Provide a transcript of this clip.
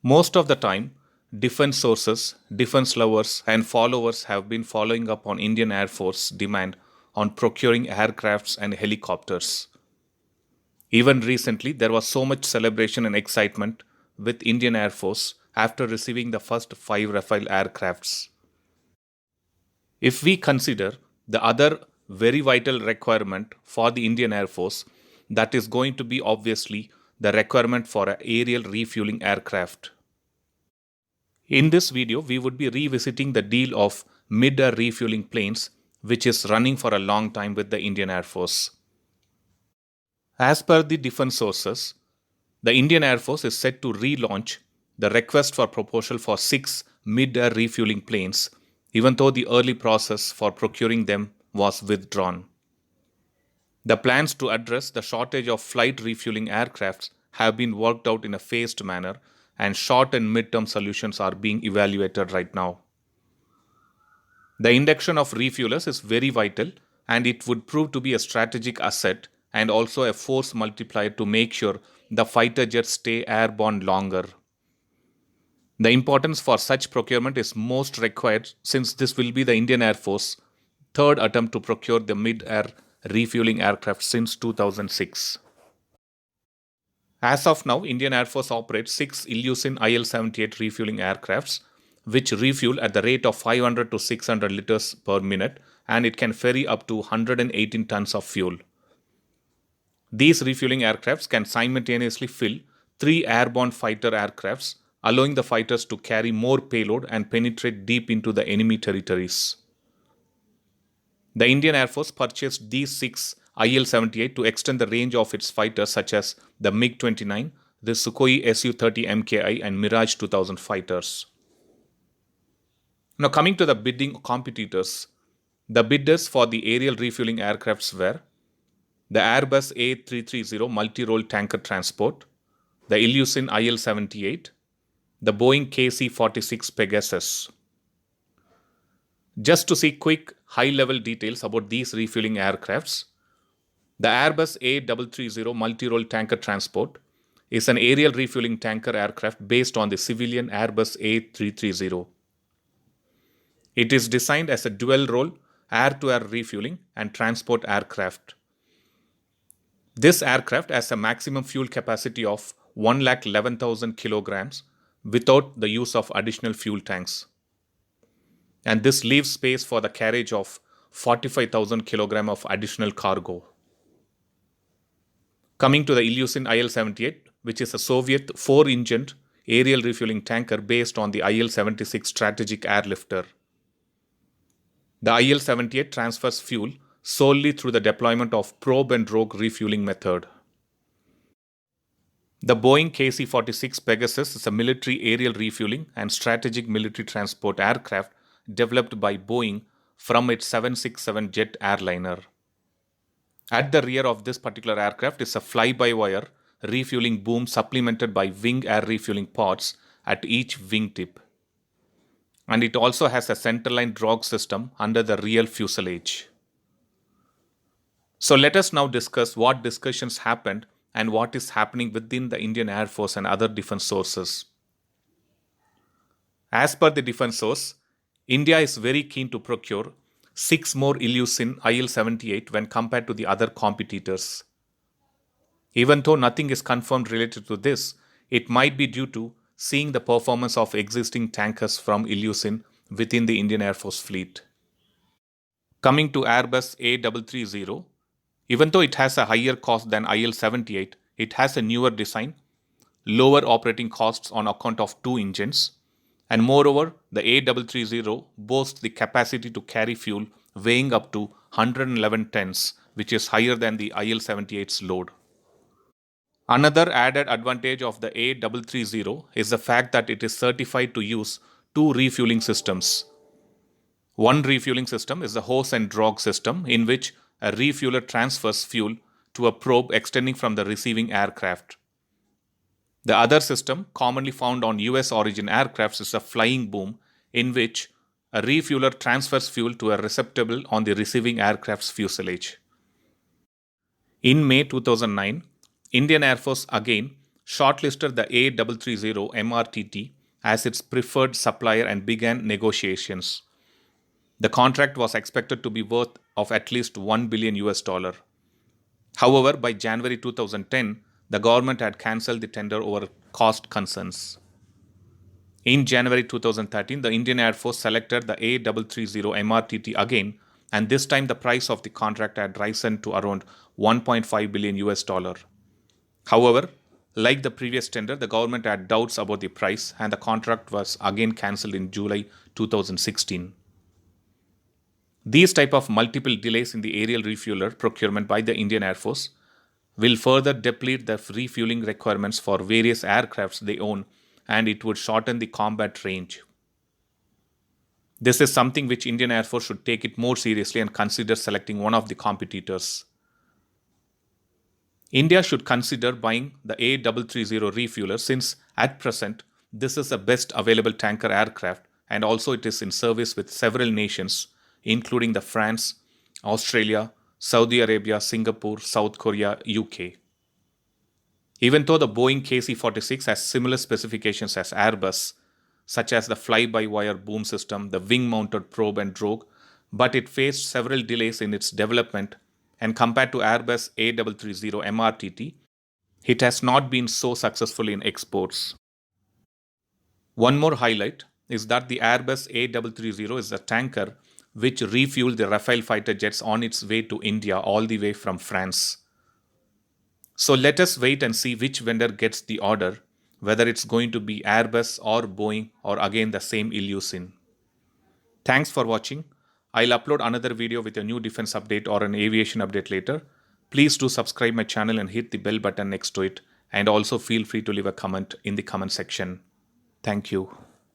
Most of the time, defense sources, defense lovers, and followers have been following up on Indian Air Force demand on procuring aircrafts and helicopters. Even recently, there was so much celebration and excitement with Indian Air Force after receiving the first 5 Rafale aircrafts. If we consider the other very vital requirement for the Indian Air Force, that is going to be obviously the requirement for an aerial refueling aircraft. In this video, we would be revisiting the deal of mid-air refueling planes, which is running for a long time with the Indian Air Force. As per the defense sources, the Indian Air Force is set to relaunch the request for proposal for 6 mid-air refueling planes, even though the early process for procuring them was withdrawn. The plans to address the shortage of flight refueling aircrafts have been worked out in a phased manner, and short and mid-term solutions are being evaluated right now. The induction of refuelers is very vital, and it would prove to be a strategic asset and also a force multiplier to make sure the fighter jets stay airborne longer. The importance for such procurement is most required since this will be the Indian Air Force third attempt to procure the mid-air refueling aircraft since 2006. As of now, Indian Air Force operates 6 Ilyushin IL-78 refueling aircrafts, which refuel at the rate of 500 to 600 liters per minute, and it can ferry up to 118 tons of fuel. These refueling aircrafts can simultaneously fill 3 airborne fighter aircrafts, allowing the fighters to carry more payload and penetrate deep into the enemy territories. The Indian Air Force purchased these 6 IL-78 to extend the range of its fighters such as the MiG-29, the Sukhoi Su-30 MKI and Mirage 2000 fighters. Now coming to the bidding competitors, the bidders for the aerial refueling aircrafts were the Airbus A330 multi-role tanker transport, the Ilyushin IL-78, the Boeing KC-46 Pegasus. Just to see quick high-level details about these refueling aircrafts, the Airbus A330 multi-role tanker transport is an aerial refueling tanker aircraft based on the civilian Airbus A330. It is designed as a dual-role air-to-air refueling and transport aircraft. This aircraft has a maximum fuel capacity of 111,000 kilograms without the use of additional fuel tanks. And this leaves space for the carriage of 45,000 kilograms of additional cargo. Coming to the Ilyushin IL-78, which is a Soviet 4-engined aerial refueling tanker based on the IL-76 strategic airlifter. The IL-78 transfers fuel solely through the deployment of probe and drogue refueling method. The Boeing KC-46 Pegasus is a military aerial refueling and strategic military transport aircraft developed by Boeing from its 767 jet airliner. At the rear of this particular aircraft is a fly-by-wire refueling boom supplemented by wing air refueling pods at each wingtip. And it also has a centerline drogue system under the rear fuselage. So let us now discuss what discussions happened and what is happening within the Indian Air Force and other defense sources. As per the defense source, India is very keen to procure 6 more Ilyushin IL-78 when compared to the other competitors. Even though nothing is confirmed related to this, it might be due to seeing the performance of existing tankers from Ilyushin within the Indian Air Force fleet. Coming to Airbus A330, even though it has a higher cost than IL-78, it has a newer design, lower operating costs on account of 2 engines, and moreover, the A330 boasts the capacity to carry fuel weighing up to 111 tons, which is higher than the IL-78's load. Another added advantage of the A330 is the fact that it is certified to use 2 refueling systems. One refueling system is the hose and drogue system, in which a refueler transfers fuel to a probe extending from the receiving aircraft. The other system, commonly found on US origin aircrafts, is a flying boom, in which a refueler transfers fuel to a receptacle on the receiving aircraft's fuselage. In May 2009, Indian Air Force again shortlisted the A330 MRTT as its preferred supplier and began negotiations. The contract was expected to be worth of at least $1 billion US. However, by January 2010, the government had cancelled the tender over cost concerns. In January 2013, the Indian Air Force selected the A330 MRTT again, and this time the price of the contract had risen to around $1.5 billion US. However, like the previous tender, the government had doubts about the price, and the contract was again cancelled in July 2016. These type of multiple delays in the aerial refueler procurement by the Indian Air Force will further deplete the refueling requirements for various aircrafts they own, and it would shorten the combat range. This is something which Indian Air Force should take it more seriously and consider selecting one of the competitors. India should consider buying the A330 refueler since at present this is the best available tanker aircraft, and also it is in service with several nations including the France, Australia, Saudi Arabia, Singapore, South Korea, UK. Even though the Boeing KC-46 has similar specifications as Airbus, such as the fly-by-wire boom system, the wing-mounted probe and drogue, but it faced several delays in its development, and compared to Airbus A330 MRTT, it has not been so successful in exports. One more highlight is that the Airbus A330 is a tanker which refueled the Rafale fighter jets on its way to India all the way from France. So let us wait and see which vendor gets the order, whether it's going to be Airbus or Boeing or again the same Ilyushin. Thanks for watching. I'll upload another video with a new defense update or an aviation update later. Please do subscribe my channel and hit the bell button next to it, and also feel free to leave a comment in the comment section. Thank you.